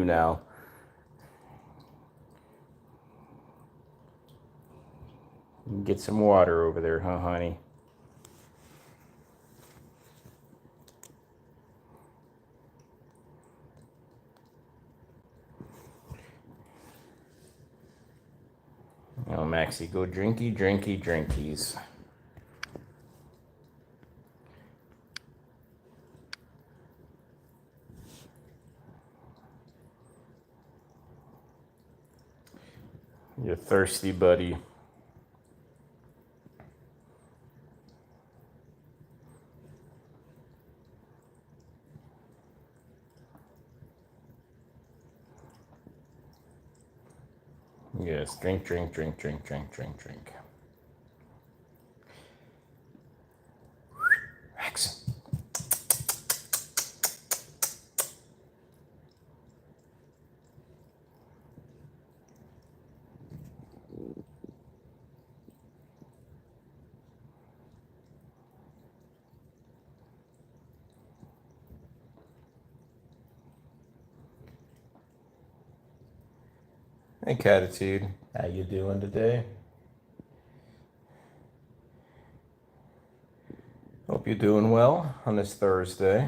now. Get some water over there, huh, honey? Oh, Maxie, go drinky, drinky, drinkies. You're thirsty, buddy. Yes, drink, drink, drink, drink, drink, drink, drink. Max. Hey, Catitude. How you doing today? Hope you're doing well on this Thursday.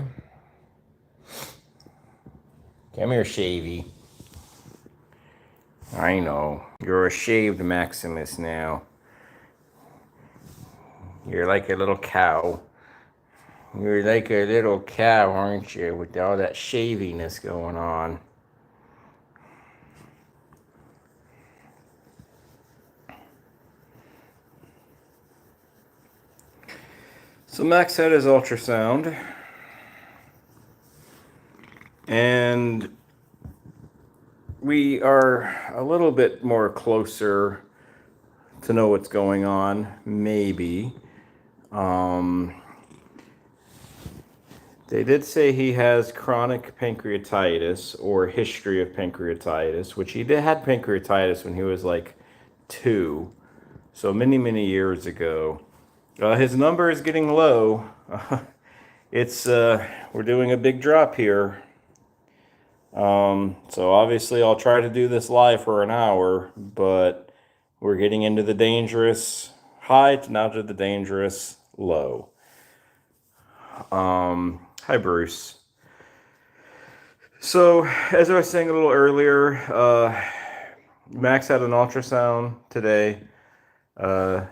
Come here, Shavy. I know. You're a shaved Maximus now. You're like a little cow. You're like a little cow, aren't you? With all that shaviness going on. So Max had his ultrasound. And we are a little bit more closer to know what's going on, maybe. They did say he has chronic pancreatitis or history of pancreatitis, which he had pancreatitis when he was like 2, so many, many years ago. His number is getting low. We're doing a big drop here. So obviously I'll try to do this live for an hour, but we're getting into the dangerous high to now to the dangerous low. Hi, Bruce. So, as I was saying a little earlier, Max had an ultrasound today.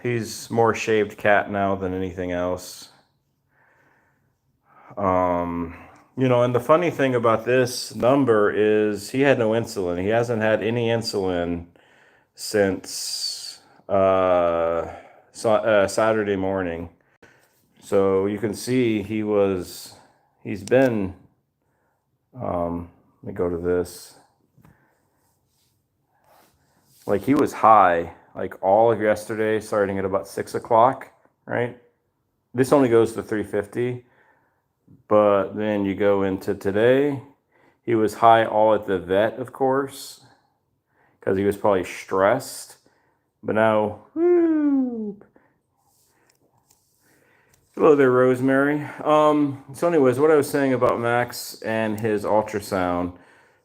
He's more shaved cat now than anything else. And the funny thing about this number is he had no insulin. He hasn't had any insulin since Saturday morning. So you can see he's been, let me go to this. Like he was high, like all of yesterday, starting at about 6 o'clock, right? This only goes to 350, but then you go into today, he was high all at the vet, of course, because he was probably stressed, but now, hello there, Rosemary. So anyways, what I was saying about Max and his ultrasound.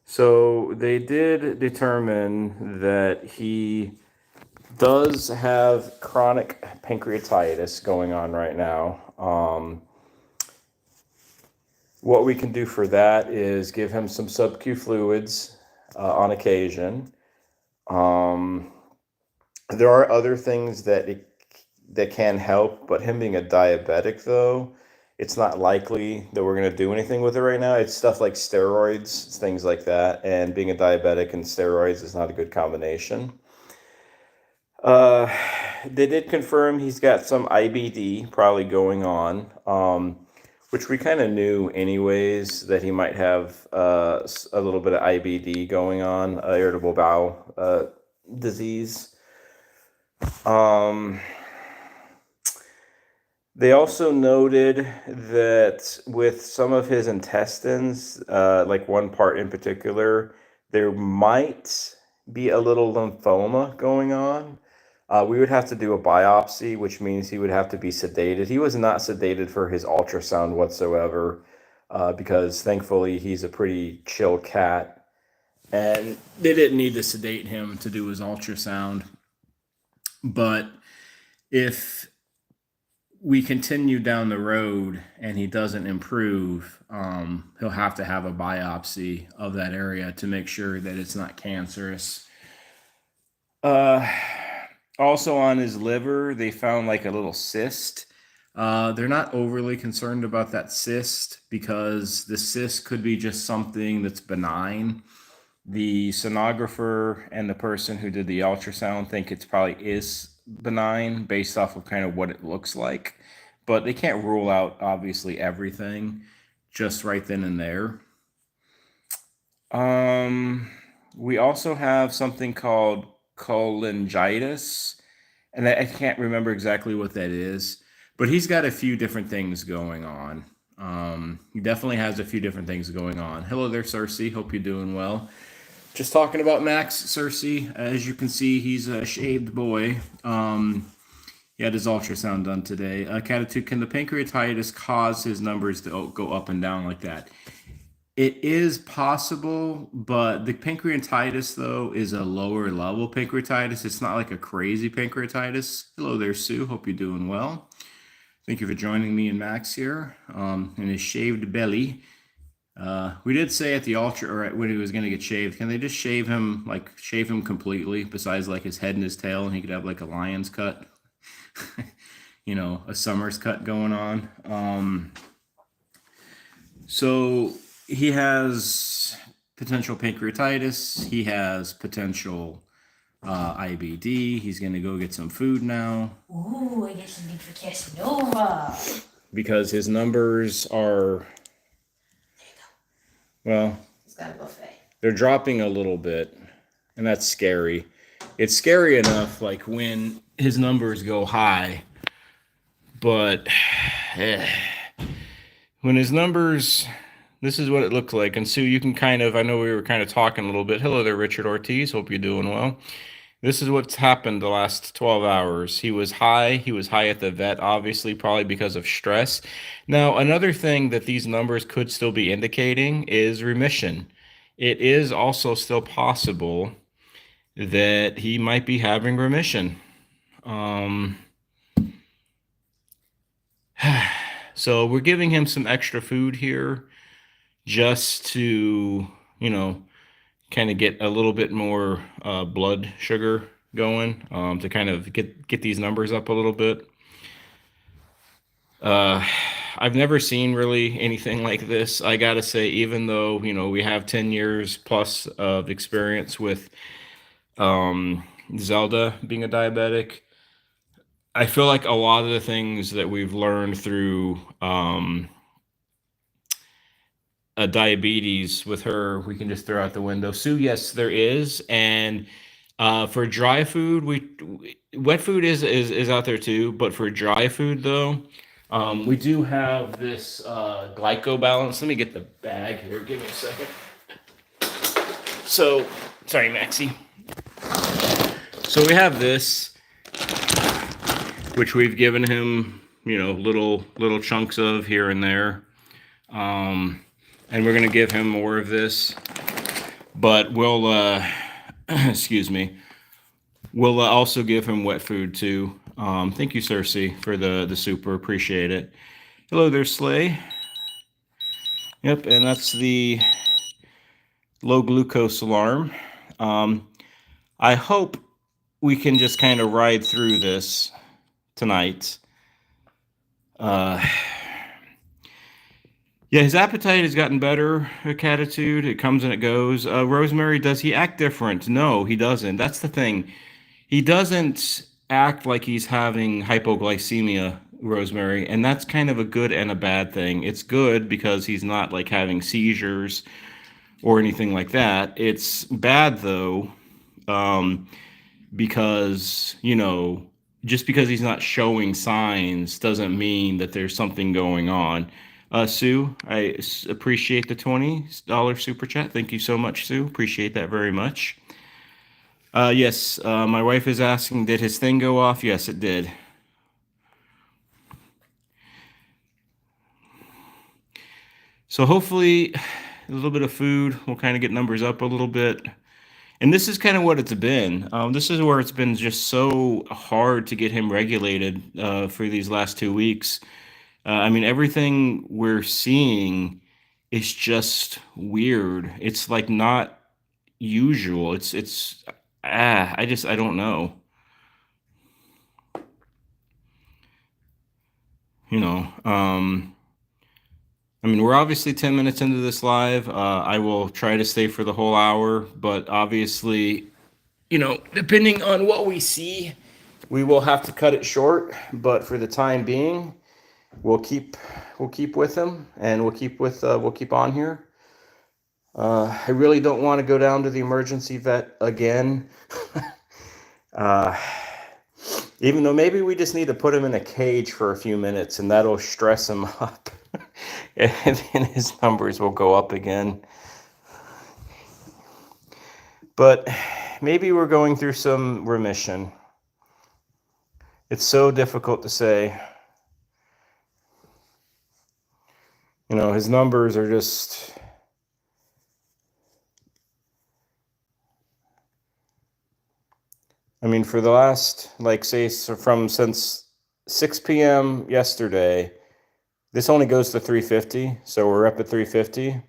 So they did determine that he does have chronic pancreatitis going on right now. What we can do for that is give him some sub-Q fluids on occasion. There are other things that can help, but him being a diabetic, though, it's not likely that we're going to do anything with it right now. It's stuff like steroids, things like that, and being a diabetic and steroids is not a good combination. They did confirm he's got some IBD probably going on, which we kind of knew anyways, that he might have a little bit of IBD going on, irritable bowel disease. They also noted that with some of his intestines, like one part in particular, there might be a little lymphoma going on. We would have to do a biopsy, which means he would have to be sedated. He was not sedated for his ultrasound whatsoever, because thankfully he's a pretty chill cat. and they didn't need to sedate him to do his ultrasound. But if we continue down the road and he doesn't improve, he'll have to have a biopsy of that area to make sure that it's not cancerous. Also on his liver, they found like a little cyst. They're not overly concerned about that cyst because the cyst could be just something that's benign. The sonographer and the person who did the ultrasound think it's probably is benign based off of kind of what it looks like, but they can't rule out obviously everything just right then and there. We also have something called cholangitis, and I can't remember exactly what that is, but he's got a few different things going on. He definitely has a few different things going on. Hello there, Cersei. Hope you're doing well. Just talking about Max, Cersei. As you can see, he's a shaved boy. He had his ultrasound done today. Catitude, can the pancreatitis cause his numbers to go up and down like that? It is possible, but the pancreatitis, though, is a lower level pancreatitis. It's not like a crazy pancreatitis. Hello there, Sue. Hope you're doing well. Thank you for joining me and Max here in his shaved belly. We did say at the altar, or when he was going to get shaved, can they just shave him completely, besides like his head and his tail, and he could have like a lion's cut, a summer's cut going on. So he has potential pancreatitis. He has potential IBD. He's going to go get some food now. Ooh, I get something for Casanova. Because his numbers are, well, He's got a buffet. They're dropping a little bit, and that's scary. It's scary enough, like when his numbers go high, but when his numbers, this is what it looked like. And Sue, you can I know we were kind of talking a little bit. Hello there, Richard Ortiz. Hope you're doing well. This is what's happened the last 12 hours. He was high. He was high at the vet, obviously, probably because of stress. Now, another thing that these numbers could still be indicating is remission. It is also still possible that he might be having remission. So we're giving him some extra food here just to, kind of get a little bit more blood sugar going to kind of get these numbers up a little bit. I've never seen really anything like this. I gotta say, even though we have 10 years plus of experience with Zelda being a diabetic, I feel like a lot of the things that we've learned through diabetes with her, we can just throw out the window. Sue, yes, there is. And for dry food, wet food is out there too. But for dry food, though, we do have this glycobalance. Let me get the bag here. Give me a second. So, sorry, Maxie. So we have this, which we've given him, little chunks of here and there. And we're going to give him more of this, but we'll, excuse me, we'll also give him wet food too. Thank you, Cersei, for the super. Appreciate it. Hello there, Slay. Yep, and that's the low glucose alarm. I hope we can just kind of ride through this tonight. Yeah, his appetite has gotten better. Catitude, it comes and it goes. Rosemary, does he act different? No, he doesn't. That's the thing. He doesn't act like he's having hypoglycemia, Rosemary, and that's kind of a good and a bad thing. It's good because he's not like having seizures or anything like that. It's bad though, because just because he's not showing signs doesn't mean that there's something going on. Sue, I appreciate the $20 super chat. Thank you so much, Sue. Appreciate that very much. Yes, my wife is asking, did his thing go off? Yes, it did. So hopefully a little bit of food will kind of get numbers up a little bit. And this is kind of what it's been. This is where it's been just so hard to get him regulated for these last 2 weeks. I mean, everything we're seeing is just weird. It's like not usual. I don't know. You know, I mean, we're obviously 10 minutes into this live. I will try to stay for the whole hour, but obviously, depending on what we see, we will have to cut it short. But for the time being, we'll keep with him, and we'll keep on here. I really don't want to go down to the emergency vet again. uh, Even though maybe we just need to put him in a cage for a few minutes, and that'll stress him up. And then his numbers will go up again. But maybe we're going through some remission. It's so difficult to say. His numbers are just... I mean, for the last, since 6 p.m. yesterday, this only goes to 350, so we're up at 350.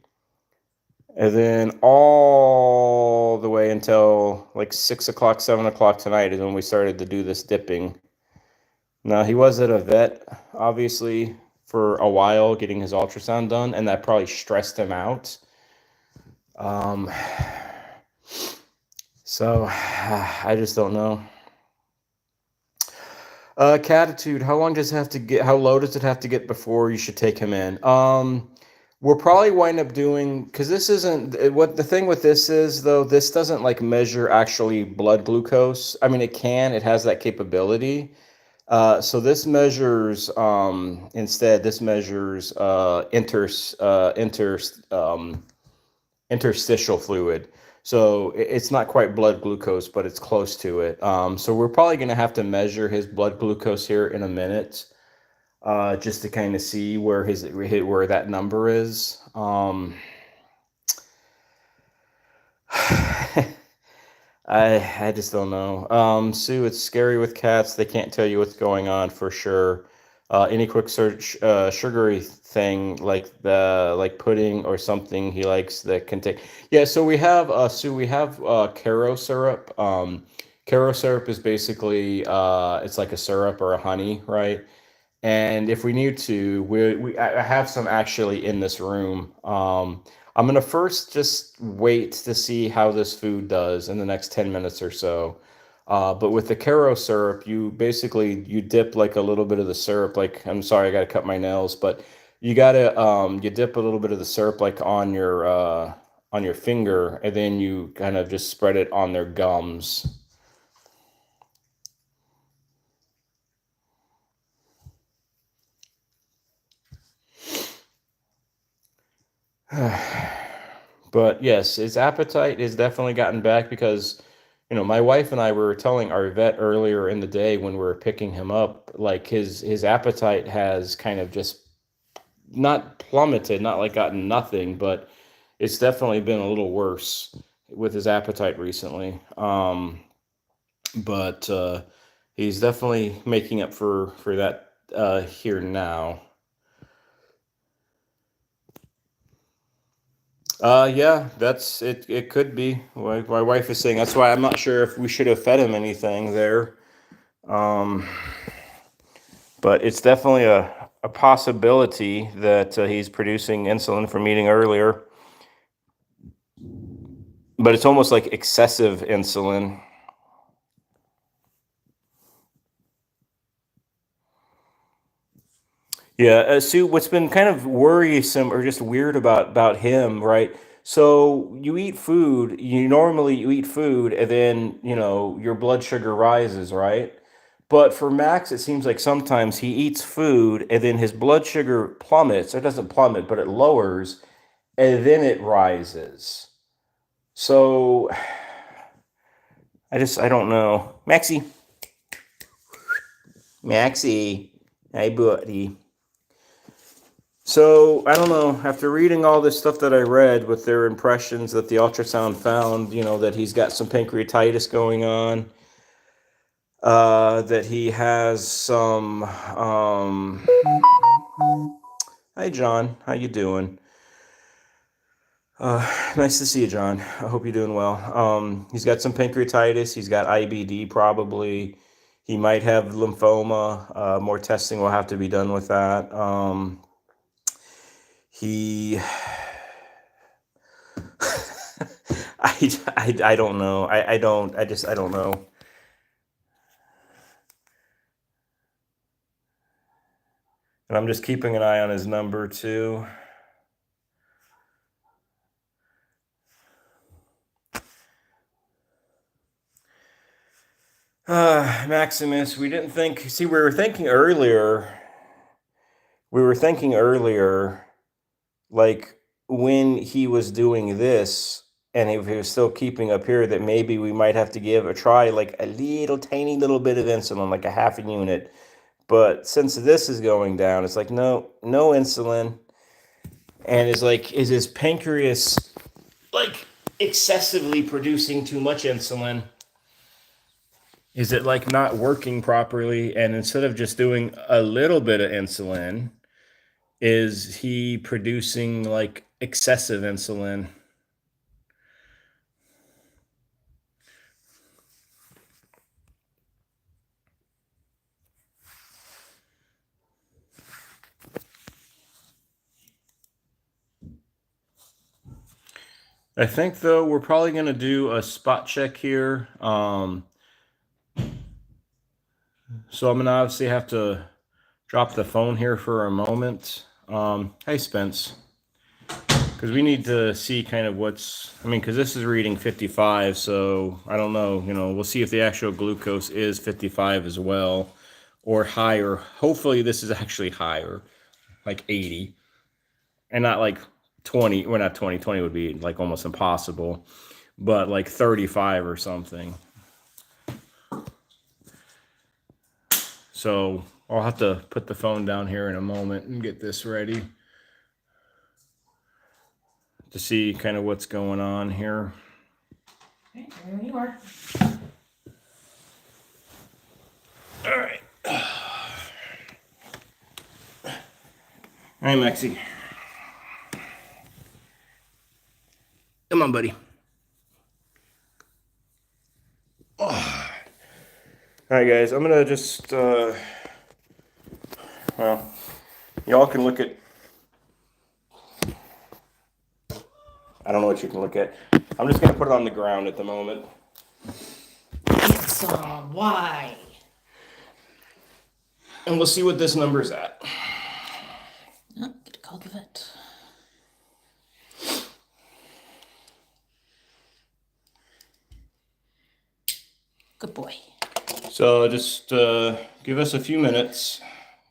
And then all the way until like 6 o'clock, 7 o'clock tonight is when we started to do this dipping. Now, he was at a vet, obviously, for a while getting his ultrasound done, and that probably stressed him out. So, I just don't know. Catitude, how low does it have to get before you should take him in? We'll probably wind up doing, because this isn't, what the thing with this is, though, this doesn't like measure actually blood glucose. I mean, it has that capability. So this measures, instead, this measures interstitial fluid. So it's not quite blood glucose, but it's close to it. So we're probably going to have to measure his blood glucose here in a minute, just to kind of see where that number is. I just don't know. Sue, it's scary with cats. They can't tell you what's going on for sure. Any quick search, sugary thing like pudding or something he likes that can take. Yeah, so we have Sue. We have Caro syrup. Caro syrup is basically it's like a syrup or a honey, right? And if we need to, I have some actually in this room. I'm gonna first just wait to see how this food does in the next 10 minutes or so. But with the Caro syrup, you dip like a little bit of the syrup. Like, I'm sorry, I gotta cut my nails, but you dip a little bit of the syrup like on your finger, and then you kind of just spread it on their gums. But yes, his appetite has definitely gotten back because, my wife and I were telling our vet earlier in the day when we were picking him up, like his appetite has kind of just not plummeted, not like gotten nothing, but it's definitely been a little worse with his appetite recently. But he's definitely making up for that here now. Yeah, that's it. It could be. My wife is saying that's why I'm not sure if we should have fed him anything there. Um, but it's definitely a possibility that he's producing insulin from eating earlier. But it's almost like excessive insulin. Yeah, Sue, what's been kind of worrisome or just weird about him, right? So you eat food, and then, your blood sugar rises, right? But for Max, it seems like sometimes he eats food and then his blood sugar plummets. It doesn't plummet, but it lowers, and then it rises. So I don't know. Maxie, hey buddy. So I don't know. After reading all this stuff that I read with their impressions that the ultrasound found, that he's got some pancreatitis going on, that he has some. Hi, John. How you doing? Nice to see you, John. I hope you're doing well. He's got some pancreatitis. He's got IBD probably. He might have lymphoma. More testing will have to be done with that. He I don't know. I don't know. And I'm just keeping an eye on his number too. Maximus, we didn't think, see, we were thinking earlier, like when he was doing this, and if he was still keeping up here, that maybe we might have to give a try, like a little tiny little bit of insulin, like a half a unit. But since this is going down, it's like, no insulin. And is his pancreas like excessively producing too much insulin? Is it like not working properly? And instead of just doing a little bit of insulin, is he producing like excessive insulin? I think though we're probably going to do a spot check here. So I'm going to obviously have to drop the phone here for a moment. Hey, Spence. Because we need to see kind of because this is reading 55, so I don't know, we'll see if the actual glucose is 55 as well, or higher. Hopefully this is actually higher, like 80, and not like 20, well, not 20, 20 would be like almost impossible, but like 35 or something. So I'll have to put the phone down here in a moment and get this ready to see kind of what's going on here. Okay, there you are. All right. Hi, Maxie. Come on, buddy. Oh. All right, guys. I'm gonna just y'all can look at. I don't know what you can look at. I'm just gonna put it on the ground at the moment. It's why? And we'll see what this number's at. Oh, get a call the vet. Good boy. So just give us a few minutes,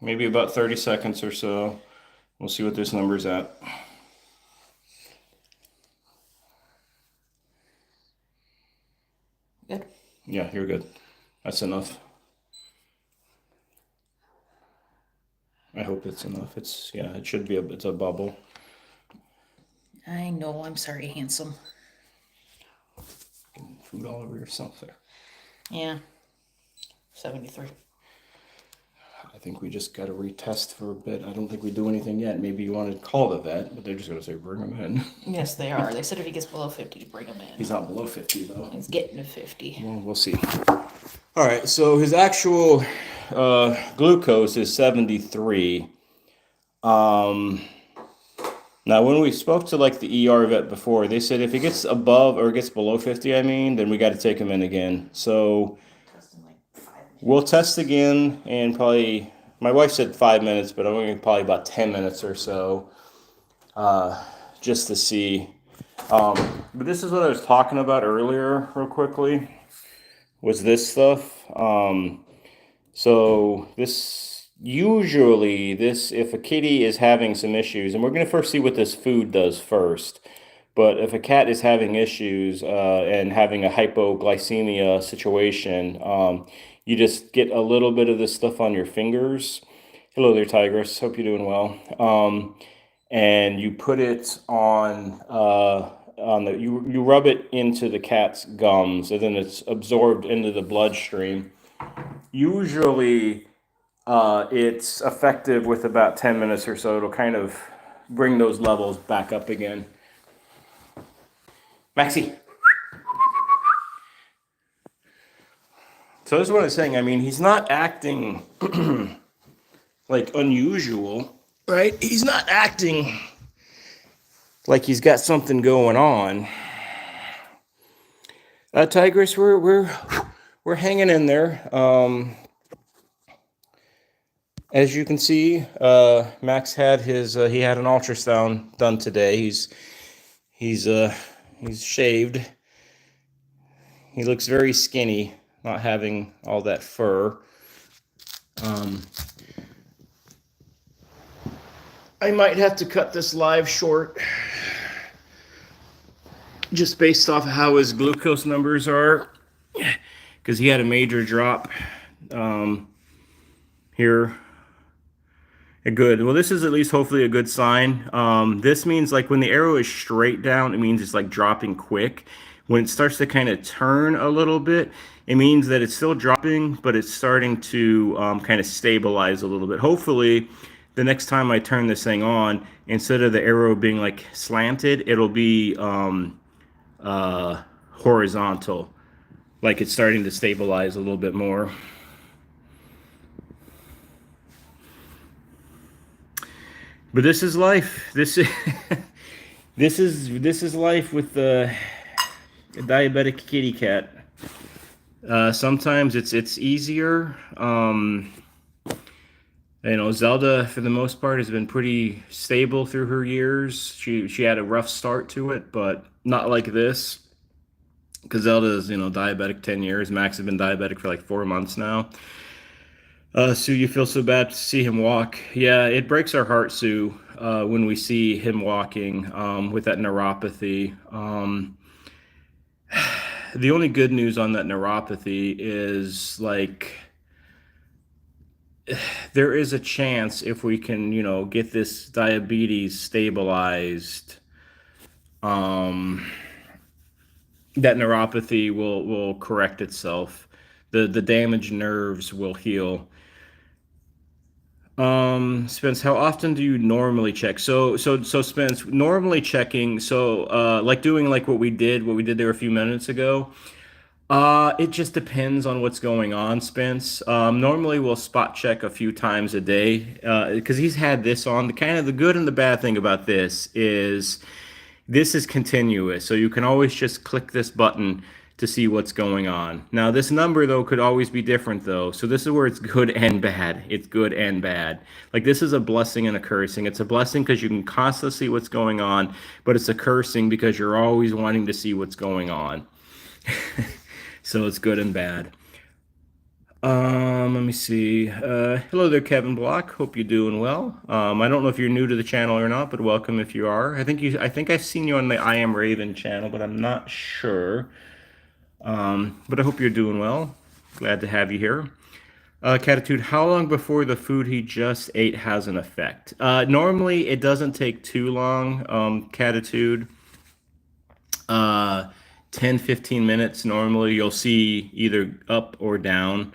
maybe about 30 seconds or so. We'll see what this number's at. Good. Yeah, you're good. That's enough. I hope it's enough. It should be it's a bubble. I know, I'm sorry, handsome. Food all over yourself there. Yeah. 73. I think we just got to retest for a bit. I don't think we do anything yet. Maybe you want to call the vet, but they're just going to say bring him in. Yes, they are. They said if he gets below 50 to bring him in. He's not below 50 though. He's getting to 50. Well, we'll see. All right, so his actual glucose is 73. Now, when we spoke to like the ER vet before, they said if it gets above or gets below 50, then we got to take him in again. So we'll test again, and probably, my wife said 5 minutes, but I'm going to probably about 10 minutes or so, just to see. But this is what I was talking about earlier, real quickly, was this stuff. So if a kitty is having some issues, and we're going to first see what this food does first, but if a cat is having issues and having a hypoglycemia situation, you just get a little bit of this stuff on your fingers, Hello there, Tigress. Hope you're doing well. And you put it on the you rub it into the cat's gums, and then it's absorbed into the bloodstream. Usually, it's effective with about 10 minutes or so. It'll kind of bring those levels back up again. Maxie. So this is what I'm saying. I mean, he's not acting like unusual, right? He's not acting like he's got something going on. Tigress, we're hanging in there. As you can see, Max had he had an ultrasound done today. He's shaved. He looks very skinny, not having all that fur. I might have to cut this live short, just based off of how his glucose numbers are, because he had a major drop here. Good. Well, this is at least hopefully a good sign. This means like when the arrow is straight down, it means it's like dropping quick. When it starts to kind of turn a little bit, it means that it's still dropping, but it's starting to kind of stabilize a little bit. Hopefully, the next time I turn this thing on, instead of the arrow being like slanted, it'll be horizontal, like it's starting to stabilize a little bit more. But this is life. This is this is life with the diabetic kitty cat. Sometimes it's easier. Zelda, for the most part, has been pretty stable through her years. She had a rough start to it, but not like this. Because Zelda is, diabetic 10 years. Max has been diabetic for like 4 months now. Sue, you feel so bad to see him walk. Yeah, it breaks our heart, Sue, when we see him walking with that neuropathy. The only good news on that neuropathy is like there is a chance if we can, get this diabetes stabilized, that neuropathy will correct itself. The damaged nerves will heal. Spence, how often do you normally check? So Spence, normally checking, like doing like what we did there a few minutes ago. It just depends on what's going on, Spence. Normally we'll spot check a few times a day, because he's had this on. The good and the bad thing about this is continuous, so you can always just click this button to see what's going on. Now, this number, though, could always be different, though. So this is where it's good and bad. It's good and bad. Like, this is a blessing and a cursing. It's a blessing because you can constantly see what's going on, but it's a cursing because you're always wanting to see what's going on. So it's good and bad. Let me see. Hello there, Kevin Block. Hope you're doing well. I don't know if you're new to the channel or not, but welcome if you are. I think I've seen you on the I Am Raven channel, but I'm not sure. But I hope you're doing well. Glad to have you here. Catitude, how long before the food he just ate has an effect? Normally, it doesn't take too long, Catitude. 10, 15 minutes. Normally, you'll see either up or down.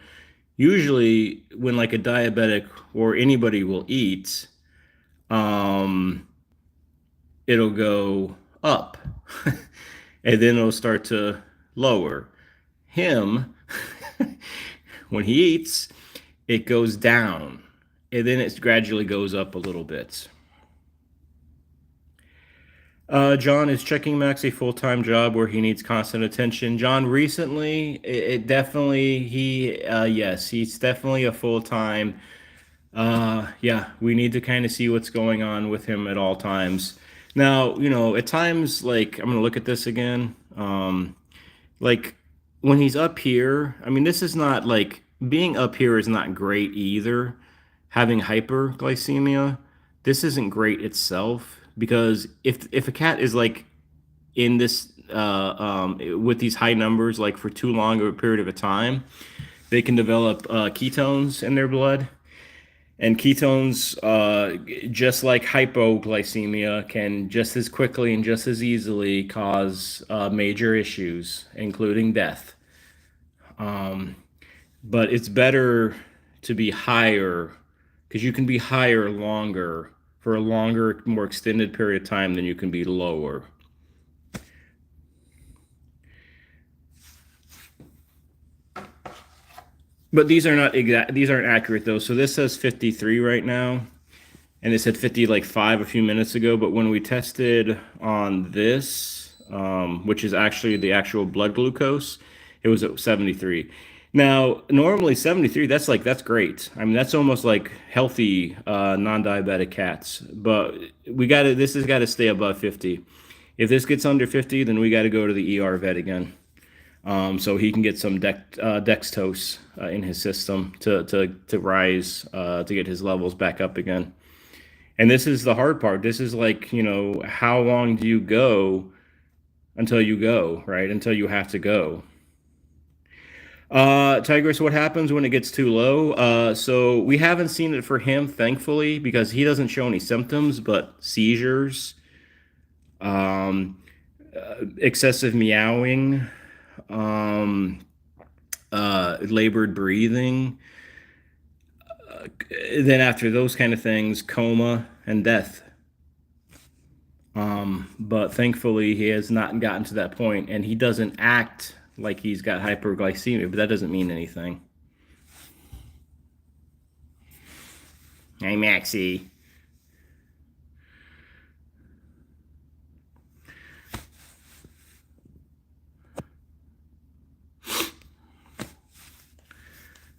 Usually, when like a diabetic or anybody will eat, it'll go up, and then it'll start to lower. Him, when he eats, it goes down, and then it gradually goes up a little bit. John, is checking Max a full-time job where he needs constant attention? John, recently, yes, he's definitely a full-time. Yeah, we need to kind of see what's going on with him at all times. Now, at times, like, I'm going to look at this again. Like, when he's up here, I mean, this is not, like, being up here is not great either. Having hyperglycemia, this isn't great itself. Because if a cat is like in this with these high numbers like for too long of a period of a time, they can develop ketones in their blood, And ketones, just like hypoglycemia, can just as quickly and just as easily cause major issues, including death. But it's better to be higher because you can be higher longer for a longer, more extended period of time than you can be lower. But these are not exact. These aren't accurate though. So this says 53 right now, and it said 50 like 5 a few minutes ago. But when we tested on this, which is actually the actual blood glucose, it was at 73. Now, normally 73, that's great. I mean, that's almost like healthy non-diabetic cats. But this has got to stay above 50. If this gets under 50, then we got to go to the ER vet again. So he can get some dextrose in his system to rise to get his levels back up again. And this is the hard part. This is like, how long do you go until you go, right? Until you have to go. Tigress, what happens when it gets too low? So we haven't seen it for him, thankfully, because he doesn't show any symptoms, but seizures, excessive meowing, labored breathing. Then after those kind of things, coma and death. But thankfully, he has not gotten to that point, and he doesn't act like he's got hyperglycemia, but that doesn't mean anything. Hey, Maxie.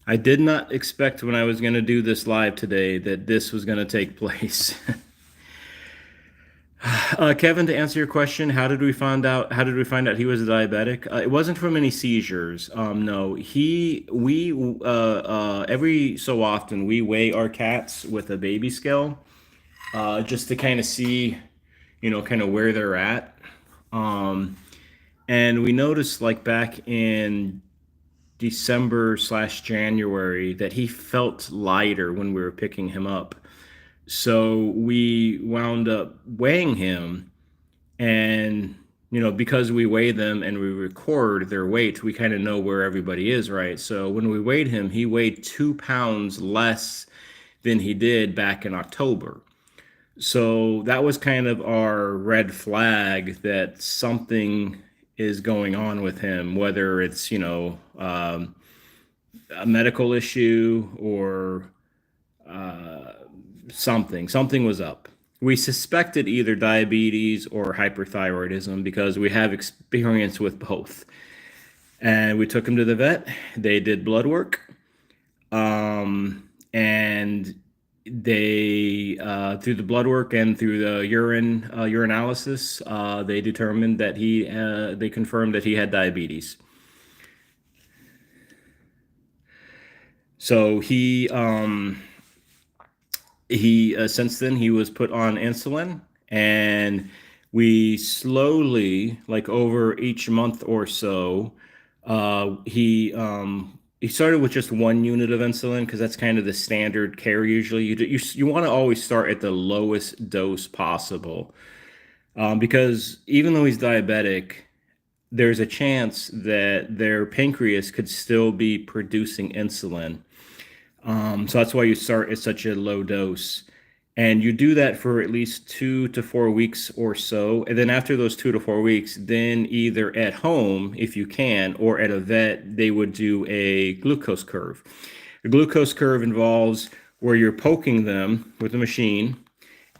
I did not expect when I was going to do this live today that this was going to take place. Kevin, to answer your question, how did we find out he was a diabetic? It wasn't from any seizures. No, we every so often we weigh our cats with a baby scale, just to kind of see, kind of where they're at. And we noticed like back in December/January that he felt lighter when we were picking him up. So we wound up weighing him, and because we weigh them and we record their weight, we kind of know where everybody is, right? So when we weighed him, he weighed 2 pounds less than he did back in October. So that was kind of our red flag that something is going on with him, whether it's a medical issue or something was up. We suspected either diabetes or hyperthyroidism because we have experience with both. And we took him to the vet. They did blood work. And they, through the blood work and through the urinalysis, they determined that they confirmed that he had diabetes. So he since then he was put on insulin, and we slowly, like over each month or so, he started with just 1 unit of insulin because that's kind of the standard care. Usually you want to always start at the lowest dose possible, because even though he's diabetic, there's a chance that their pancreas could still be producing insulin. So that's why you start at such a low dose. And you do that for at least 2 to 4 weeks or so. And then after those 2 to 4 weeks, then either at home, if you can, or at a vet, they would do a glucose curve. The glucose curve involves where you're poking them with a machine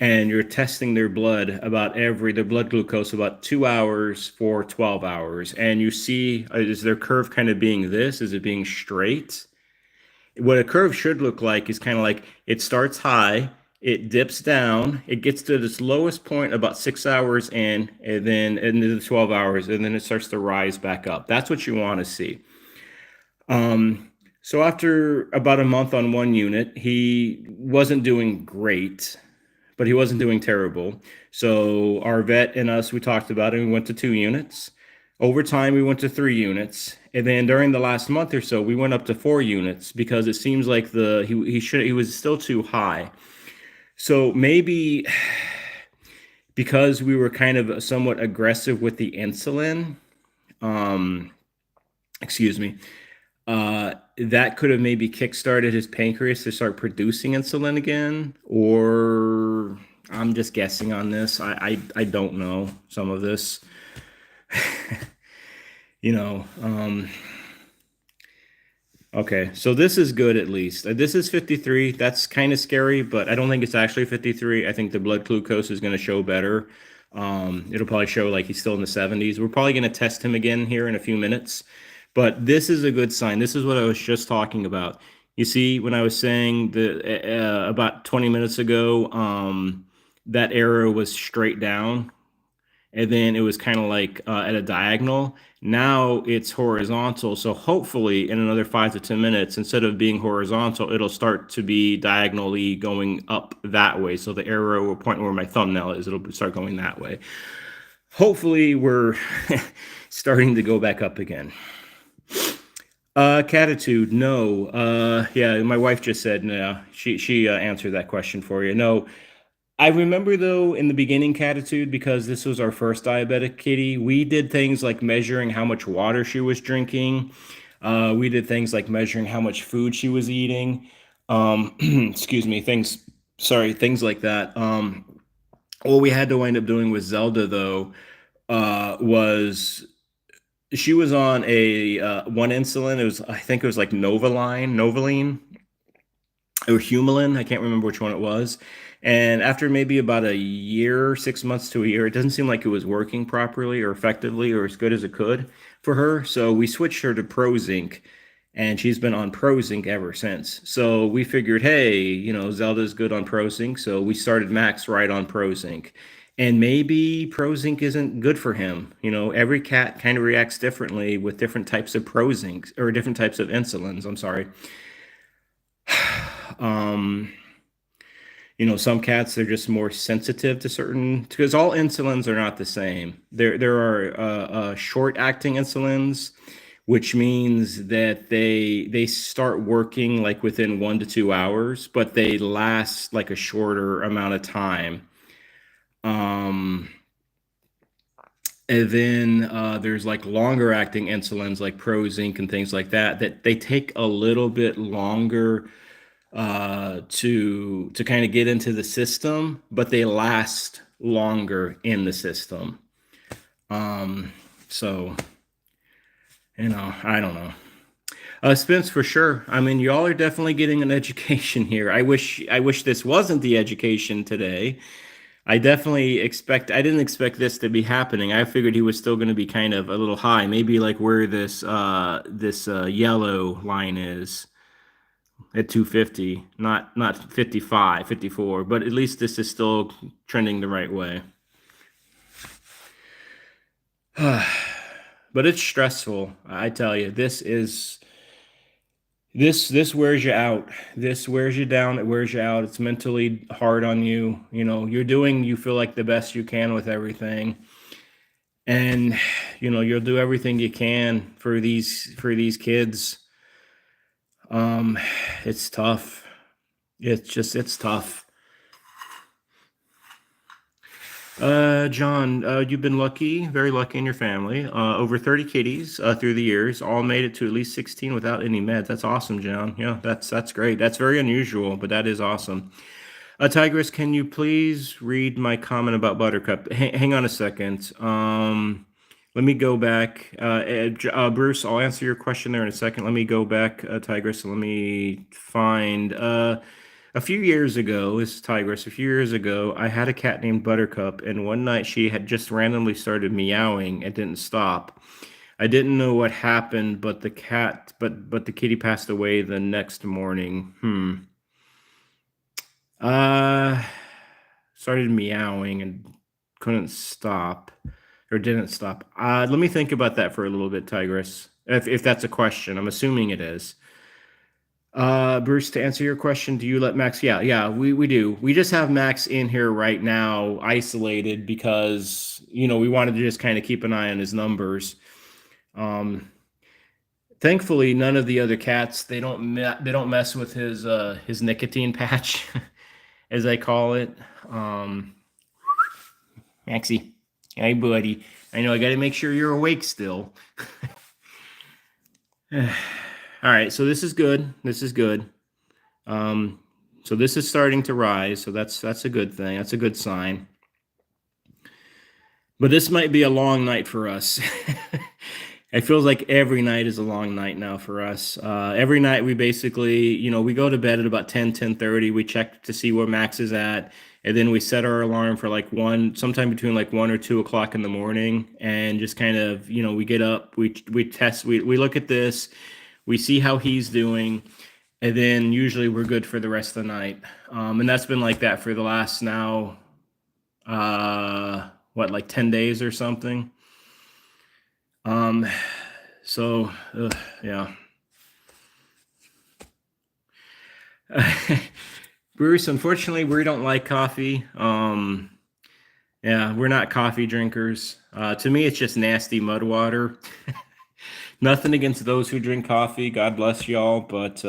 and you're testing their blood their blood glucose about 2 hours for 12 hours. And you see, is their curve kind of being this? Is it being straight? What a curve should look like is kind of like it starts high, it dips down, it gets to its lowest point about 6 hours in, and then into the 12 hours, and then it starts to rise back up. That's what you want to see. So after about a month on 1 unit, he wasn't doing great, but he wasn't doing terrible. So our vet and us, we talked about it, and we went to 2 units. Over time, we went to 3 units, and then during the last month or so, we went up to 4 units because it seems like he was still too high. So maybe because we were kind of somewhat aggressive with the insulin, um, excuse me, that could have maybe kickstarted his pancreas to start producing insulin again, or I'm just guessing on this. I don't know some of this. you know, um, okay, so this is good at least. This is 53. That's kind of scary, but I don't think it's actually 53. I think the blood glucose is going to show better. It'll probably show like he's still in the 70s. We're probably going to test him again here in a few minutes, but this is a good sign. This is what I was just talking about. You see, when I was saying about 20 minutes ago, that arrow was straight down and then it was kind of like at a diagonal. Now it's horizontal. So hopefully in another 5 to 10 minutes, instead of being horizontal, it'll start to be diagonally going up that way. So the arrow will point where my thumbnail is. It'll start going that way. Hopefully we're starting to go back up again. Catitude, no. Yeah, my wife just said no. She answered that question for you. No, I remember though in the beginning, Catitude, because this was our first diabetic kitty, we did things like measuring how much water she was drinking. We did things like measuring how much food she was eating. Excuse me, things like that. What we had to wind up doing with Zelda though, was she was on a one insulin. I think it was like Novaline, or Humulin. I can't remember which one it was. And after maybe about a year, 6 months to a year, it doesn't seem like it was working properly or effectively or as good as it could for her. So we switched her to Prozinc, and she's been on Prozinc ever since. So we figured, hey, Zelda's good on Prozinc, so we started Max right on Prozinc. And maybe Prozinc isn't good for him. Every cat kind of reacts differently with different types of Prozinc or different types of insulins. I'm sorry. Um, some cats they're just more sensitive to certain because all insulins are not the same. There are short acting insulins, which means that they start working like within 1 to 2 hours, but they last like a shorter amount of time. Um, and then there's like longer acting insulins like Prozinc and things like that they take a little bit longer to kind of get into the system, but they last longer in the system. So I don't know. Spence, for sure. I mean, y'all are definitely getting an education here. I wish this wasn't the education today. I didn't expect this to be happening. I figured he was still going to be kind of a little high, maybe like where this yellow line is at 250, not 55, 54, but at least this is still trending the right way. But it's stressful. I tell you, this wears you out. This wears you down. It wears you out. It's mentally hard on you. You feel like the best you can with everything. And you'll do everything you can for these kids. It's tough. It's tough. John, you've been lucky, very lucky in your family. Over 30 kitties through the years, all made it to at least 16 without any meds. That's awesome, John. Yeah, that's great. That's very unusual, but that is awesome. Tigress, can you please read my comment about Buttercup? Hang on a second. Let me go back. Bruce, I'll answer your question there in a second. Let me go back, Tigress. Let me find. A few years ago, this is Tigress. A few years ago, I had a cat named Buttercup, and one night she had just randomly started meowing and didn't stop. I didn't know what happened, but the kitty passed away the next morning. Uh, Started meowing and couldn't stop or didn't stop. Let me think about that for a little bit, Tigress. If that's a question, I'm assuming it is. Bruce, to answer your question, do you let Max? Yeah, we do. We just have Max in here right now, isolated because, we wanted to just kind of keep an eye on his numbers. Thankfully, none of the other cats, they don't mess with his nicotine patch, as I call it. Maxie, hey buddy. I know I got to make sure you're awake still. All right, so this is good. This is good. So this is starting to rise, so that's a good thing. That's a good sign. But this might be a long night for us. It feels like every night is a long night now for us. Every night we basically, we go to bed at about 10:30. We check to see where Max is at. And then we set our alarm for sometime between 1 or 2 o'clock in the morning. And just kind of, we get up, we test, we look at this, we see how he's doing. And then usually we're good for the rest of the night. And that's been like that for the last now, 10 days or something. Yeah. Bruce, unfortunately, we don't like coffee. Yeah, we're not coffee drinkers. To me, it's just nasty mud water. Nothing against those who drink coffee. God bless y'all. But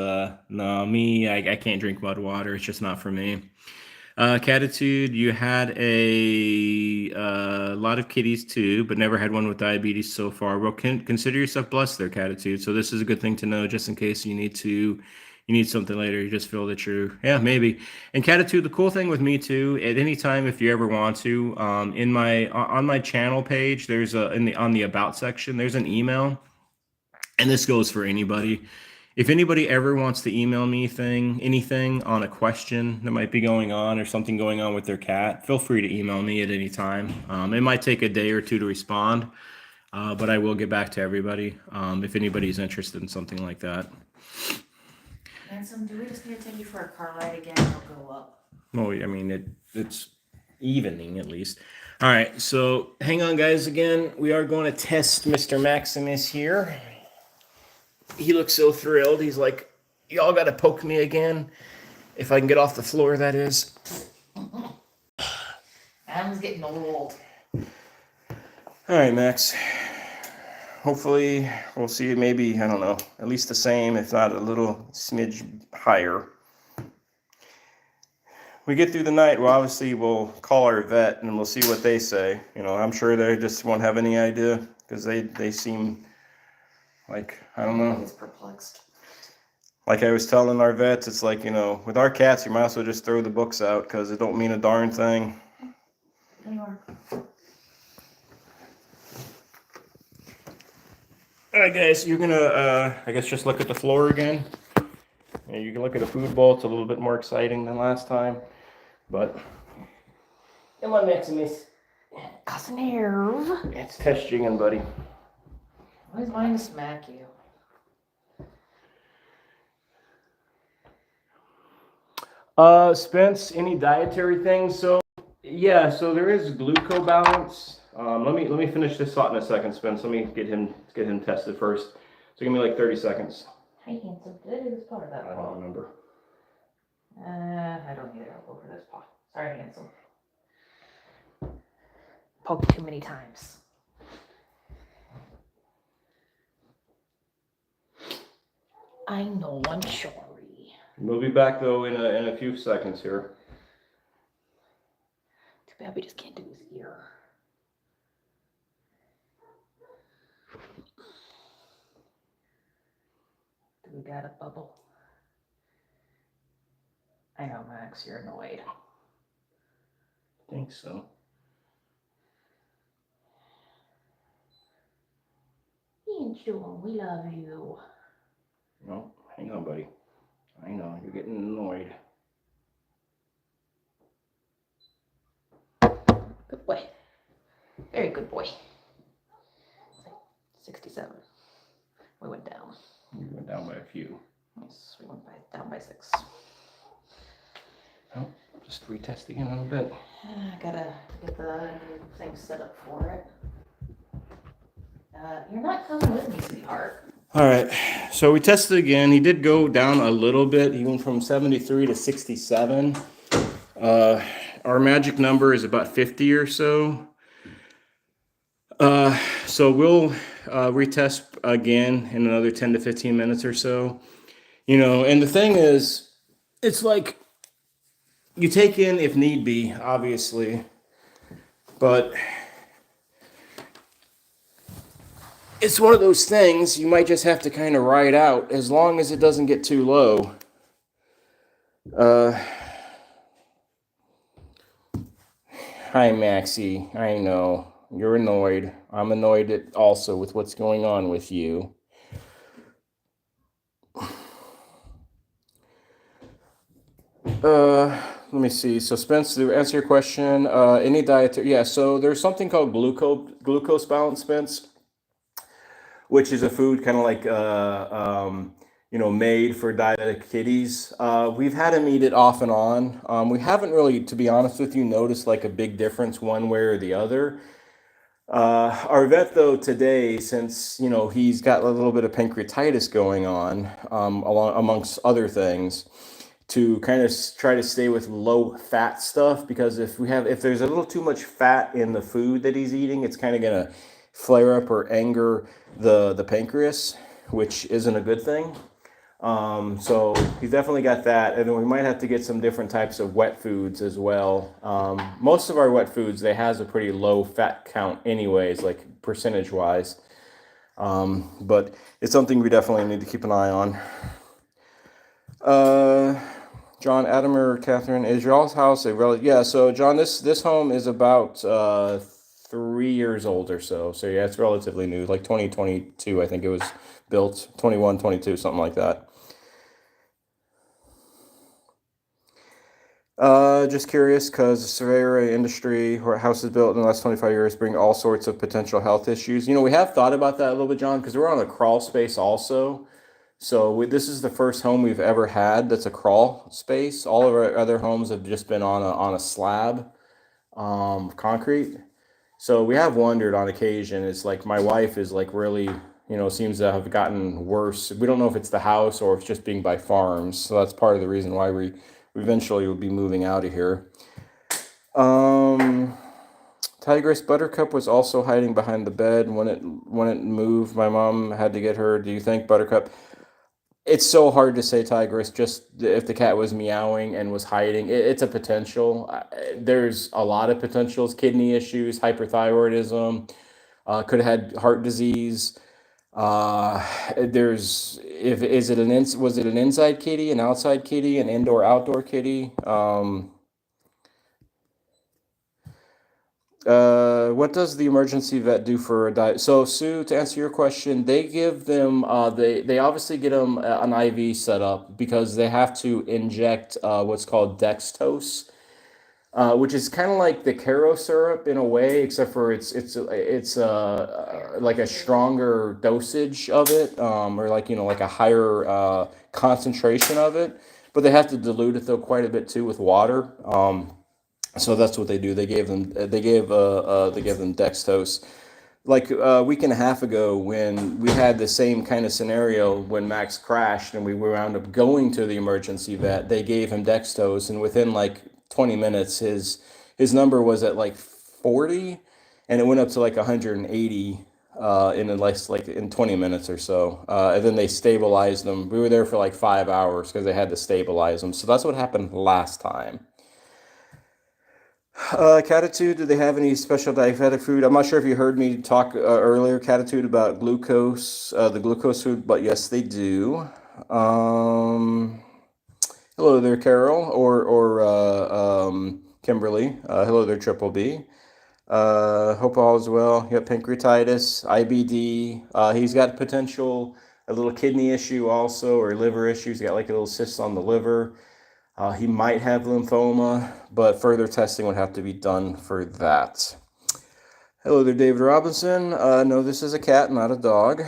no, me, I can't drink mud water. It's just not for me. Catitude, you had a lot of kitties too, but never had one with diabetes so far. Well, consider yourself blessed there, Catitude. So this is a good thing to know, just in case you need something later. You just feel that maybe. And Catitude, the cool thing with me too, at any time if you ever want to, on my channel page, there's on the about section, there's an email, and this goes for anybody. If anybody ever wants to email me anything on a question that might be going on or something going on with their cat, feel free to email me at any time. It might take a day or two to respond, but I will get back to everybody if anybody's interested in something like that. Ransom, do we just need to take you for a car ride again? It'll go up. Well, I mean, it's evening at least. All right, so hang on, guys. Again, we are going to test Mr. Maximus here. He looks so thrilled. He's like, y'all got to poke me again. If I can get off the floor, that is. Adam's getting old. All right, Max. Hopefully, we'll see it maybe, I don't know, at least the same, if not a little smidge higher. We get through the night, well, obviously, we'll call our vet and we'll see what they say. I'm sure they just won't have any idea because they seem like, I don't know. He's perplexed. Like I was telling our vets, it's like, with our cats, you might as well just throw the books out because it don't mean a darn thing. There you are. All right, guys, you're gonna, I guess, just look at the floor again. Yeah, you can look at the food bowl. It's a little bit more exciting than last time, but come on, Maximus. Cousin Nerve. It's test jigging, buddy. Always mine to smack you. Spence, any dietary things? So there is glucobalance. Let me finish this thought in a second, Spence. Let me get him tested first. So give me 30 seconds. Hey, handsome. Did I do this part of that? I don't remember. I don't either. I'll go for this paw. Sorry, handsome. Poked too many times. I know, I'm sorry. We'll be back though in a few seconds here. Too bad we just can't do his ear. Do we got a bubble? I know, Max, you're annoyed. I think so. Angel, we love you. No, hang on, buddy. I know, you're getting annoyed. Good boy. Very good boy. 67. We went down. You went down by a few. Yes, we went down by 6. Oh, just retest again in a bit. I gotta get the thing set up for it. You're not coming with me, sweetheart. All right. So we tested again. He did go down a little bit. He went from 73 to 67. Our magic number is about 50 or so. So we'll retest again in another 10 to 15 minutes or so. And the thing is, it's like you take in if need be, obviously, but it's one of those things you might just have to kind of ride out as long as it doesn't get too low. Hi, Maxie. I know you're annoyed. I'm annoyed also with what's going on with you. Let me see. So, Spence, to answer your question, any dietary, yeah. So there's something called glucose balance, Spence, which is a food kind of like made for diabetic kitties. We've had him eat it off and on. We haven't really, to be honest with you, noticed like a big difference one way or the other. Our vet, though, today, since he's got a little bit of pancreatitis going on, amongst other things, to kind of try to stay with low fat stuff, because if there's a little too much fat in the food that he's eating, it's kind of gonna flare up or anger the pancreas, which isn't a good thing. So he's definitely got that, and then we might have to get some different types of wet foods as well. Most of our wet foods, they has a pretty low fat count anyways, like percentage wise. But it's something we definitely need to keep an eye on. John, Adam or Catherine, is y'all's house a relative? Yeah, so John, this home is about 3 years old or so. So yeah, it's relatively new, like 2022, I think it was built, 21, 22, something like that. Just curious, because the surveyor industry or houses built in the last 25 years bring all sorts of potential health issues. We have thought about that a little bit, John, because we're on a crawl space also. So this is the first home we've ever had that's a crawl space. All of our other homes have just been on a slab, concrete. So we have wondered on occasion. It's like my wife is like really, seems to have gotten worse. We don't know if it's the house or if it's just being by farms. So that's part of the reason why we eventually will be moving out of here. Tigress Buttercup was also hiding behind the bed when it moved. My mom had to get her. Do you think Buttercup? It's so hard to say, Tigress, just if the cat was meowing and was hiding. It's a potential. There's a lot of potentials: kidney issues, hyperthyroidism, could have had heart disease. Was it an inside kitty, an outside kitty, an indoor outdoor kitty? What does the emergency vet do for a diet? So, Sue, to answer your question, they give them, they obviously get them an IV set up because they have to inject what's called dextrose, which is kind of like the Caro syrup in a way, except for it's like a stronger dosage of it, or like a higher concentration of it. But they have to dilute it though quite a bit too with water. So that's what they do. They gave them dextrose. Like a week and a half ago, when we had the same kind of scenario when Max crashed and we wound up going to the emergency vet, they gave him dextrose, and within like 20 minutes, his number was at like 40, and it went up to like 180 in 20 minutes or so. And then they stabilized them. We were there for like 5 hours because they had to stabilize them. So that's what happened last time. Catitude, do they have any special dietetic food? I'm not sure if you heard me talk earlier, Catitude, about glucose, the glucose food, but yes, they do. Hello there, Carol, or Kimberly. Hello there, Triple B. Hope all is well. Yeah, pancreatitis, IBD. He's got potential a little kidney issue also, or liver issues. He's got like a little cyst on the liver. He might have lymphoma, but further testing would have to be done for that. Hello there, David Robinson. No, this is a cat, not a dog.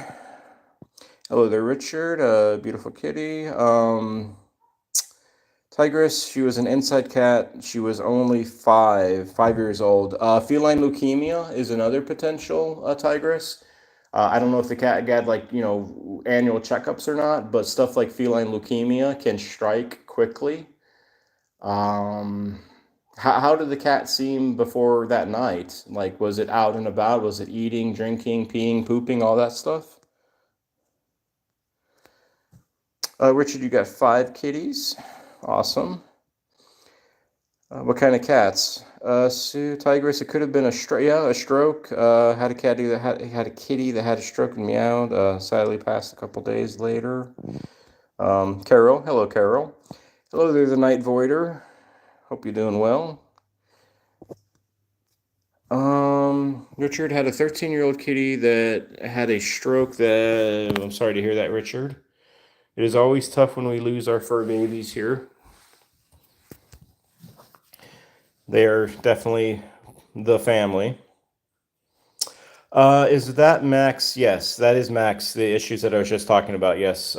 Hello there, Richard. Beautiful kitty. Tigress, she was an inside cat. She was only 5 years old. Feline leukemia is another potential tigress. I don't know if the cat got annual checkups or not, but stuff like feline leukemia can strike quickly. How did the cat seem before that night? Like, was it out and about? Was it eating, drinking, peeing, pooping, all that stuff? Richard, you got 5 kitties. Awesome. What kind of cats? Sue, Tigress, it could have been a stroke. Had a kitty that had a kitty that had a stroke and meowed. Sadly passed a couple days later. Carol, hello, Carol. Hello there, the Night Voider. Hope you're doing well. Richard had a 13-year-old kitty that had a stroke. I'm sorry to hear that, Richard. It is always tough when we lose our fur babies here. They are definitely the family. Is that Max? Yes, that is Max. The issues that I was just talking about. Yes.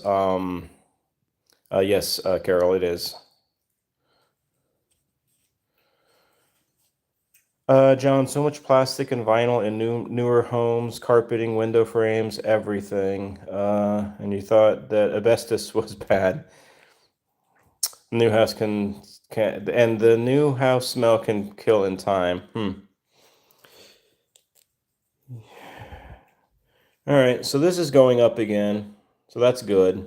Yes, Carol, it is. John, so much plastic and vinyl in newer homes, carpeting, window frames, everything. And you thought that asbestos was bad. New house can and the new house smell can kill in time. All right, so this is going up again, so that's good.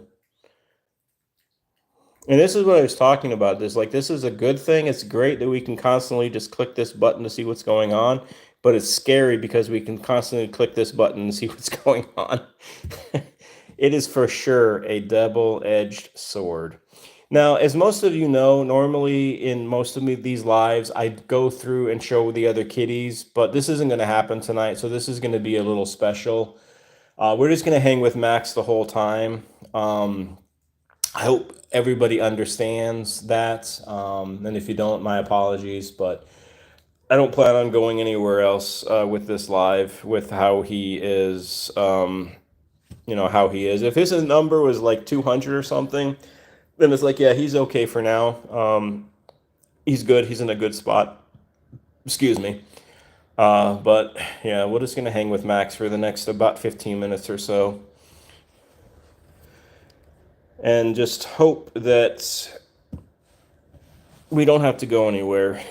And this is what I was talking about. This is a good thing. It's great that we can constantly just click this button to see what's going on, but it's scary because we can constantly click this button and see what's going on. It is for sure a double-edged sword. Now, as most of you know, normally in most of these lives, I go through and show the other kitties, but this isn't going to happen tonight, so this is going to be a little special. We're just going to hang with Max the whole time. I hope everybody understands that, and if you don't, my apologies, but I don't plan on going anywhere else with this live, with how he is, how he is. If his number was like 200 or something, then it's like, yeah, he's okay for now. He's good. He's in a good spot. Excuse me. But yeah, we're just going to hang with Max for the next about 15 minutes or so. And just hope that we don't have to go anywhere.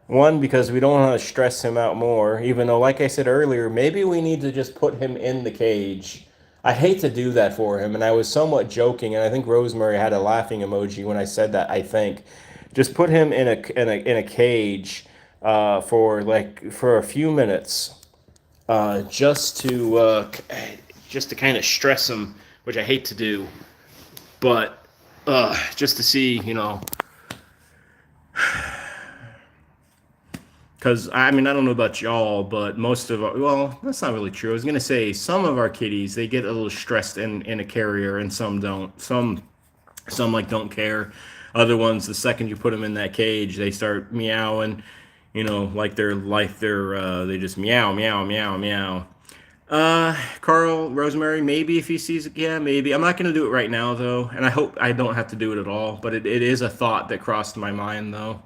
One, because we don't want to stress him out more, even though, like I said earlier, maybe we need to just put him in the cage. I hate to do that for him, and I was somewhat joking, and I think Rosemary had a laughing emoji when I said that, I think. Just put him in a cage for a few minutes, just to kind of stress him, which I hate to do, but just to see, because I don't know about y'all, but most of well, that's not really true. I was gonna say some of our kitties, they get a little stressed in a carrier, and some don't. Some don't care. Other ones, the second you put them in that cage, they start meowing, like they just meow, meow, meow, meow. Carl, Rosemary, maybe if he sees it, yeah, maybe. I'm not going to do it right now, though, and I hope I don't have to do it at all, but it is a thought that crossed my mind, though.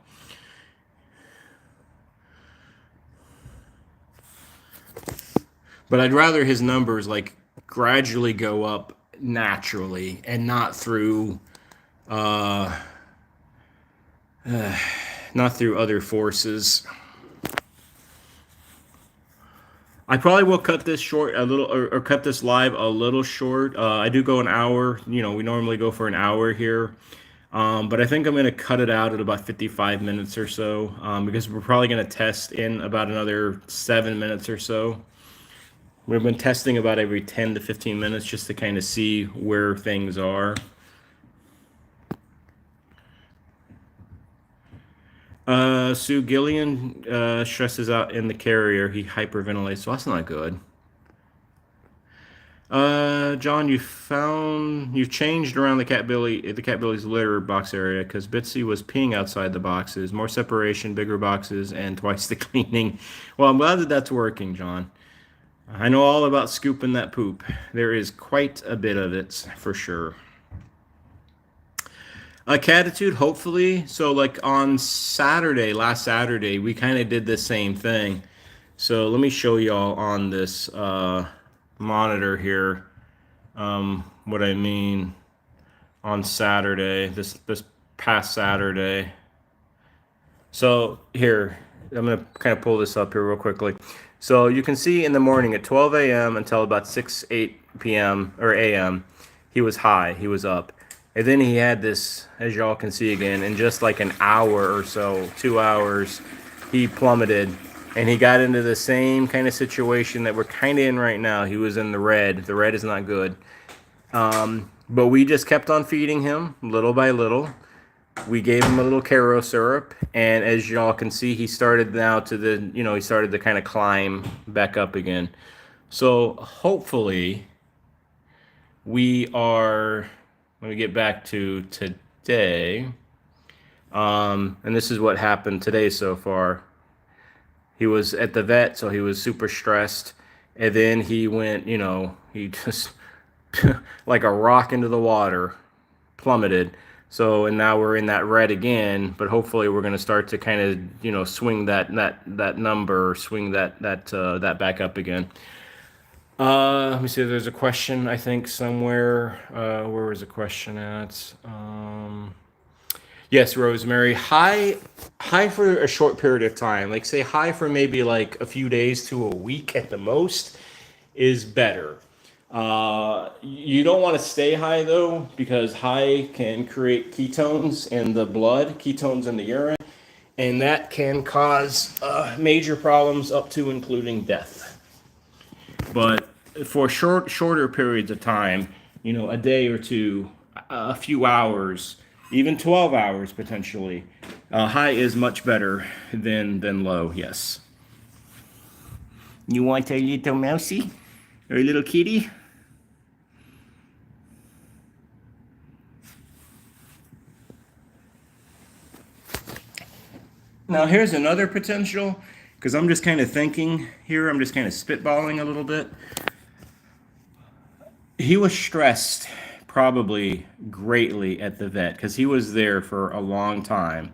But I'd rather his numbers, gradually go up naturally and not through, not through other forces. I probably will cut this short a little, or cut this live a little short. I do go an hour. We normally go for an hour here. But I think I'm going to cut it out at about 55 minutes or so, because we're probably going to test in about another 7 minutes or so. We've been testing about every 10 to 15 minutes just to kind of see where things are. Sue Gillian stresses out in the carrier. He hyperventilates, so that's not good. John, you've changed around the Catbilly's litter box area because Bitsy was peeing outside the boxes. More separation, bigger boxes, and twice the cleaning. Well, I'm glad that that's working, John. I know all about scooping that poop. There is quite a bit of it, for sure. Catitude, hopefully. So, on last Saturday, we kind of did the same thing. So let me show y'all on this monitor here what I mean on Saturday, this past Saturday. So here, I'm going to kind of pull this up here real quickly. So you can see in the morning at 12 a.m. until about 8 p.m. or a.m., he was high, he was up. And then he had this, as y'all can see again, in just like an hour or so, 2 hours, he plummeted. And he got into the same kind of situation that we're kind of in right now. He was in the red. The red is not good. But we just kept on feeding him little by little. We gave him a little Caro syrup, and as y'all can see, he started now to he started to kind of climb back up again. So hopefully we are, let me get back to today. And this is what happened today so far. He was at the vet, so he was super stressed. And then he went, he just like a rock into the water, plummeted. So, and now we're in that red again, but hopefully we're going to start to kind of, swing that number, swing that back up again. Let me see. There's a question, I think, somewhere. Where was the question at? Yes, Rosemary. High for a short period of time. Like say high for maybe like a few days to a week at the most is better. You don't want to stay high though, because high can create ketones in the blood, ketones in the urine, and that can cause major problems up to including death. But for shorter periods of time, a day or two, a few hours, even 12 hours potentially, high is much better than low. Yes. You want a little mousey or a little kitty? Now here's another potential, because I'm just kind of thinking here, I'm just kind of spitballing a little bit. He was stressed probably greatly at the vet because he was there for a long time.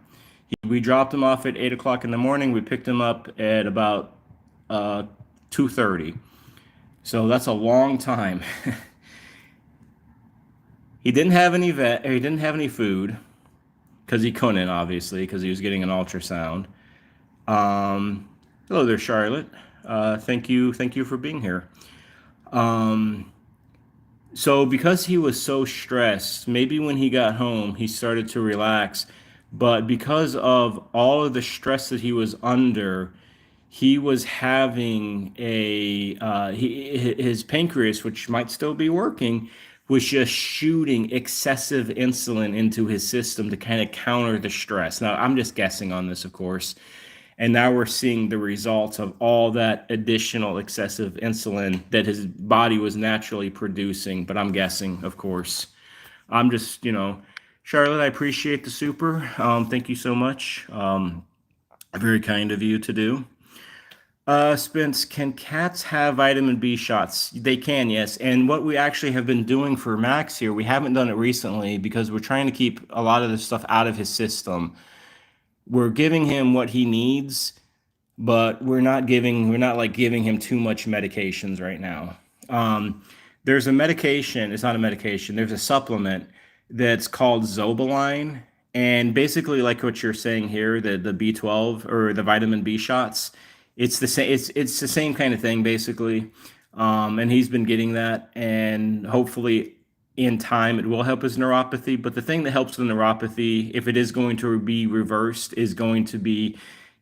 We dropped him off at 8 o'clock in the morning. We picked him up at about 2:30. So that's a long time. He didn't have any food. Because he couldn't, obviously, because he was getting an ultrasound. Hello there, Charlotte. Thank you for being here. So because he was so stressed, maybe when he got home, he started to relax. But because of all of the stress that he was under, he was having his pancreas, which might still be working, was just shooting excessive insulin into his system to kind of counter the stress. Now, I'm just guessing on this, of course. And now we're seeing the results of all that additional excessive insulin that his body was naturally producing. But I'm guessing, of course. I'm just, Charlotte, I appreciate the super. Thank you so much. Very kind of you to do. Spence, can cats have vitamin B shots? They can, yes. And what we actually have been doing for Max here, we haven't done it recently because we're trying to keep a lot of this stuff out of his system. We're giving him what he needs, but we're not giving him too much medications right now. There's a medication, it's not a medication, there's a supplement that's called Zobaline. And basically like what you're saying here, the B12 or the vitamin B shots, it's the same. It's the same kind of thing, basically, and he's been getting that, and hopefully, in time, it will help his neuropathy. But the thing that helps the neuropathy, if it is going to be reversed, is going to be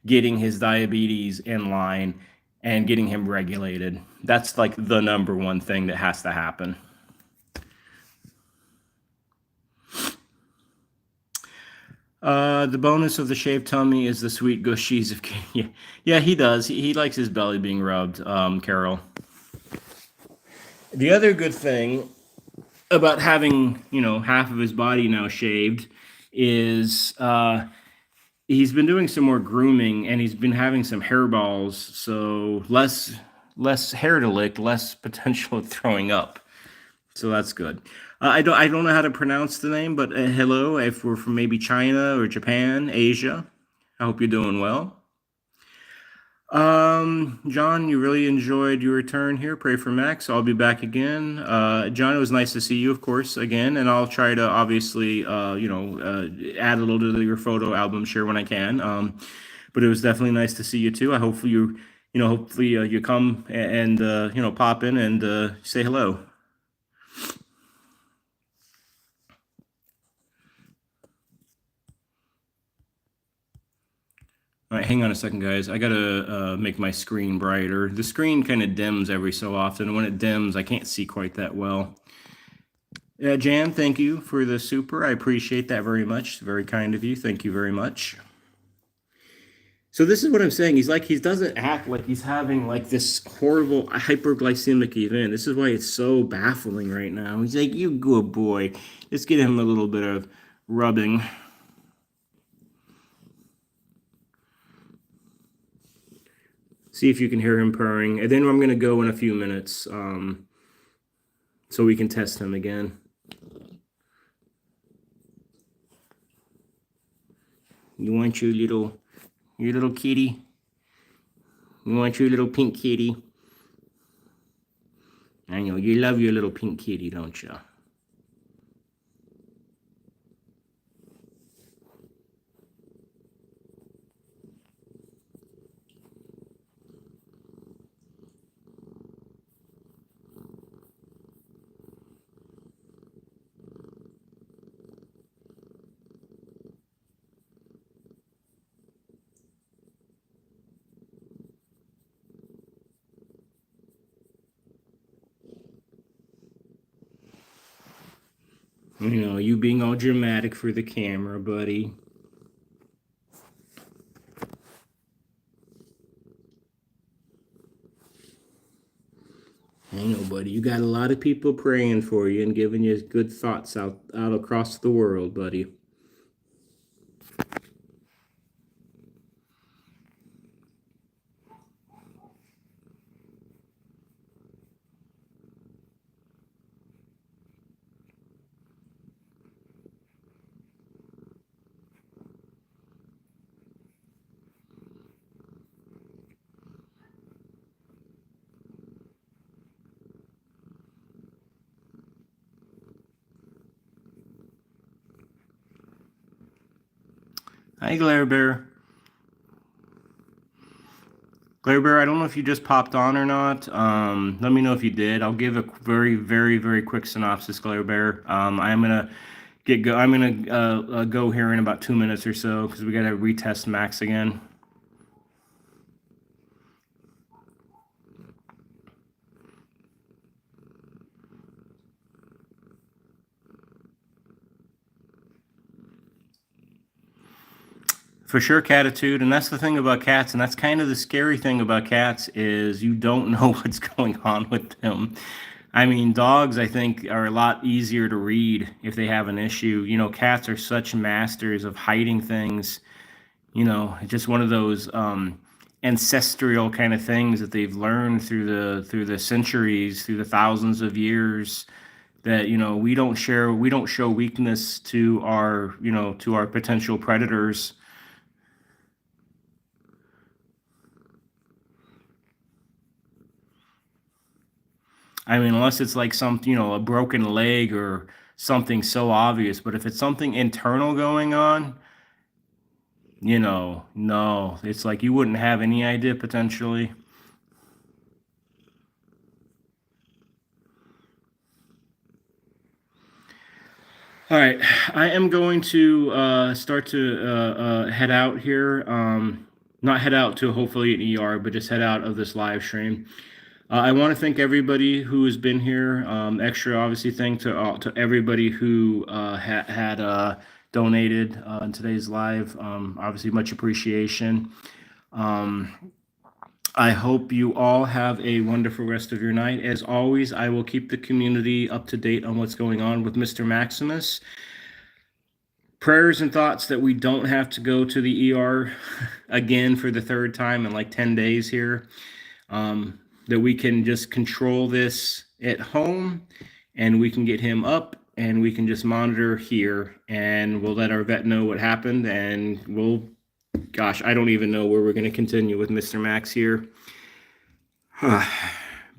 getting his diabetes in line and getting him regulated. That's like the number one thing that has to happen. The bonus of the shaved tummy is the sweet gushies of yeah, he does. He likes his belly being rubbed, Carol. The other good thing about having, half of his body now shaved is he's been doing some more grooming and he's been having some hairballs, so less hair to lick, less potential of throwing up. So that's good. I don't know how to pronounce the name, but hello, if we're from maybe China or Japan, Asia. I hope you're doing well. John, you really enjoyed your return here. Pray for Max. I'll be back again. John, it was nice to see you, of course, again, and I'll try to obviously, add a little to your photo album share when I can. But it was definitely nice to see you too. I hopefully hopefully you come and pop in and say hello. All right, hang on a second, guys. I gotta make my screen brighter. The screen kind of dims every so often, and when it dims, I can't see quite that well. Jan, thank you for the super. I appreciate that very much. Very kind of you. Thank you very much. So this is what I'm saying. He doesn't act like he's having like this horrible hyperglycemic event. This is why it's so baffling right now. He's like, you good boy. Let's get him a little bit of rubbing. See if you can hear him purring. And then I'm going to go in a few minutes so we can test him again. You want your little kitty? You want your little pink kitty? I know, you love your little pink kitty, don't you? You know, you being all dramatic for the camera, buddy. I know, buddy. You got a lot of people praying for you and giving you good thoughts out across the world, buddy. Hi, Glare Bear. Glare Bear, I don't know if you just popped on or not. Let me know if you did. I'll give a very, very, very quick synopsis, Glare Bear. I'm gonna go here in about 2 minutes or so because we gotta retest Max again. For sure, catitude, and that's the thing about cats, and that's kind of the scary thing about cats is you don't know what's going on with them. I mean, dogs, I think, are a lot easier to read if they have an issue. You know, cats are such masters of hiding things. You know, it's just one of those ancestral kind of things that they've learned through the centuries, through the thousands of years. That we don't show weakness to our potential predators. I mean, unless it's like a broken leg or something so obvious. But if it's something internal going on, no, it's like you wouldn't have any idea potentially. All right, I am going to start to head out here. Not head out to hopefully an ER, but just head out of this live stream. I want to thank everybody who has been here. Extra, obviously, thank to everybody who had donated in today's live. Obviously, much appreciation. I hope you all have a wonderful rest of your night. As always, I will keep the community up to date on what's going on with Mr. Maximus. Prayers and thoughts that we don't have to go to the ER again for the third time in like 10 days here. That we can just control this at home and we can get him up and we can just monitor here and we'll let our vet know what happened and we'll gosh, I don't even know where we're going to continue with Mr. Max here.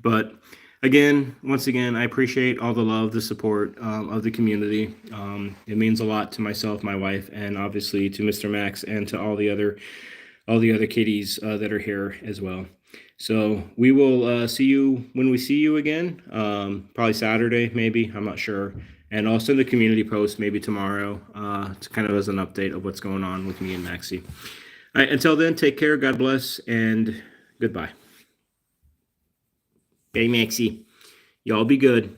But again, once again, I appreciate all the love, the support of the community. It means a lot to myself, my wife, and obviously to Mr. Max and to all the other kitties that are here as well. So we will see you when we see you again, probably Saturday, maybe, I'm not sure. And I'll send a community post maybe tomorrow to kind of as an update of what's going on with me and Maxie. All right, until then, take care, God bless, and goodbye. Hey, Maxie, y'all be good.